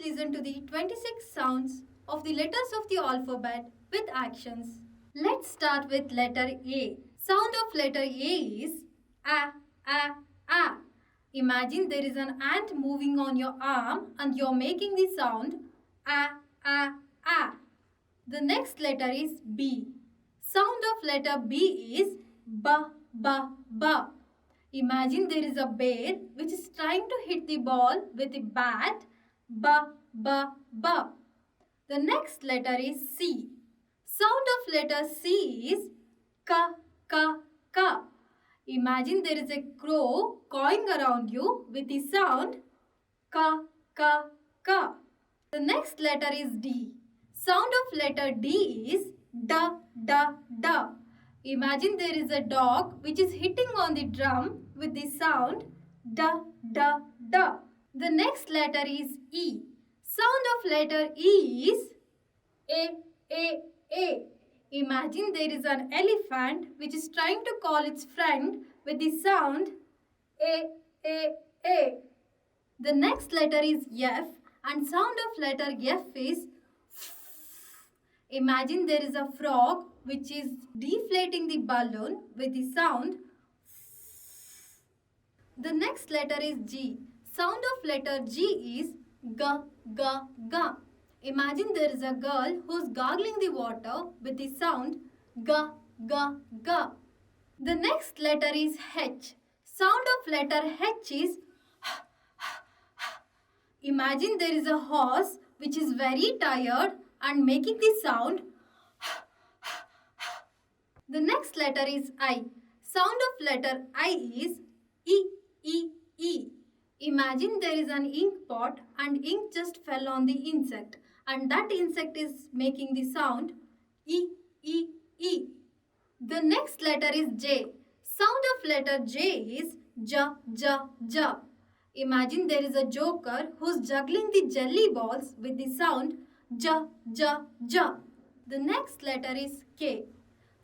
listen to the 26 sounds of the letters of the alphabet with actions. Let's start with letter A. Sound of letter A is A, A, A. Imagine there is an ant moving on your arm and you're making the sound A, A, A. The next letter is B. Sound of letter B is B, B, B. Imagine there is a bear which is trying to hit the ball with a bat. B, B, B. The next letter is C. Sound of letter C is K, K, K. Imagine there is a crow cawing around you with the sound K, K, K. The next letter is D. Sound of letter D is D, D, D. Imagine there is a dog which is hitting on the drum with the sound D, D, D. The next letter is E. Sound of letter E is A, A, A. Imagine there is an elephant which is trying to call its friend with the sound A, A, A. The next letter is F and sound of letter F is F. Imagine there is a frog which is deflating the balloon with the sound F. The next letter is G. Sound of letter G is G, G, G. Imagine there is a girl who is gargling the water with the sound G, G, G. The next letter is H. Sound of letter H is H, H, H. Imagine there is a horse which is very tired and making the sound H, H, H. The next letter is I. Sound of letter I is E, E, E. Imagine there is an ink pot and ink just fell on the insect and that insect is making the sound E, E, E. The next letter is J. Sound of letter J is J, J, J. Imagine there is a joker who's juggling the jelly balls with the sound J, J, J. The next letter is K.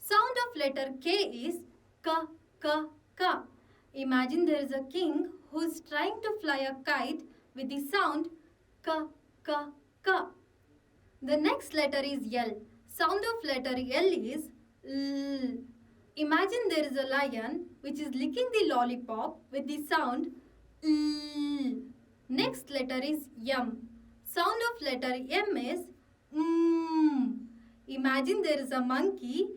Sound of letter K is K, K, K. Imagine there is a king who is trying to fly a kite with the sound K, K, K. The next letter is L. Sound of letter L is L. Imagine there is a lion which is licking the lollipop with the sound L. Next letter is M. Sound of letter M is M. Imagine there is a monkey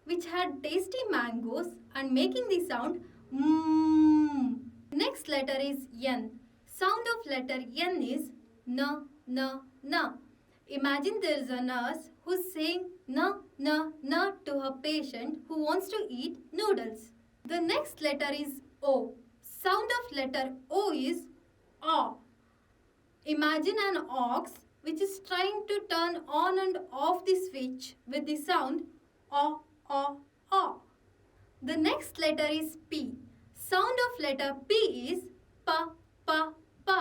which had tasty mangoes and making the sound M. Next letter is N. Sound of letter N is N, N, N. Imagine there is a nurse who is saying N, N, N to her patient who wants to eat noodles. The next letter is O. Sound of letter O is O. Imagine an ox which is trying to turn on and off the switch with the sound O, O, O. The next letter is P. Sound of letter P is P, P, P.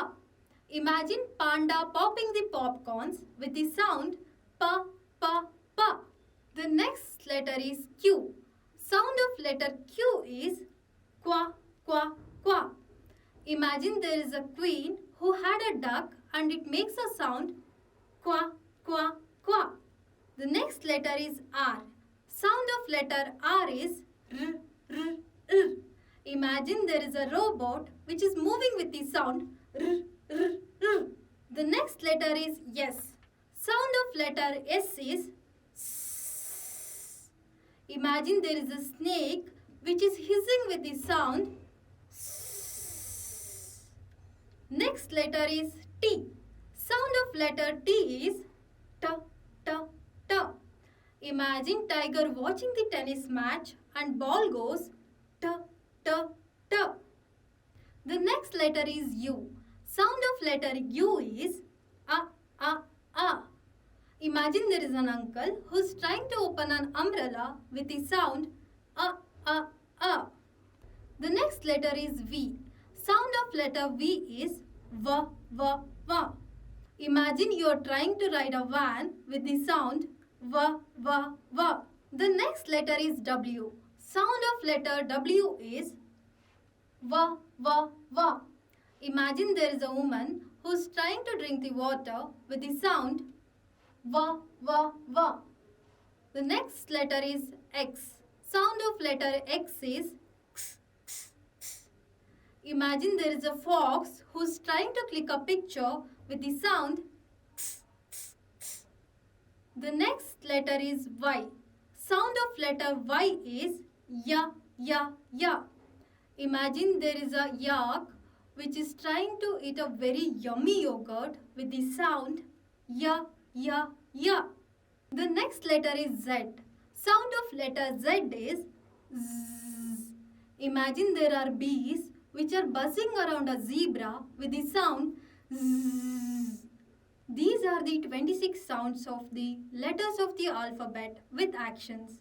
Imagine panda popping the popcorns with the sound P, P, P. The next letter is Q. Sound of letter Q is Qua, Qua, Qua. Imagine there is a queen who had a duck and it makes a sound Qua, Qua, Qua. The next letter is R. Sound of letter R is R, R, R. Imagine there is a robot which is moving with the sound R, R, R. The next letter is S. Sound of letter S is S. Imagine there is a snake which is hissing with the sound S. Next letter is T. Sound of letter T is T, T, T. Imagine tiger watching the tennis match and ball goes T, T, T. The next letter is U. Sound of letter U is A, A, A. Imagine there is an uncle who is trying to open an umbrella with the sound A, A, A. The next letter is V. Sound of letter V is V, V, V. Imagine you are trying to ride a van with the sound V, V, V. The next letter is W. Sound of letter W is V, V, V. Imagine there is a woman who's trying to drink the water with the sound wa wa wa. The next letter is X. Sound of letter X is x, x, x. Imagine there is a fox who's trying to click a picture with the sound x, x, x. The next letter is Y. Sound of letter Y is ya ya ya. Imagine there is a yak which is trying to eat a very yummy yogurt with the sound ya ya ya. The next letter is Z. Sound of letter Z is zzz. Imagine there are bees which are buzzing around a zebra with the sound zzz. These are the 26 sounds of the letters of the alphabet with actions.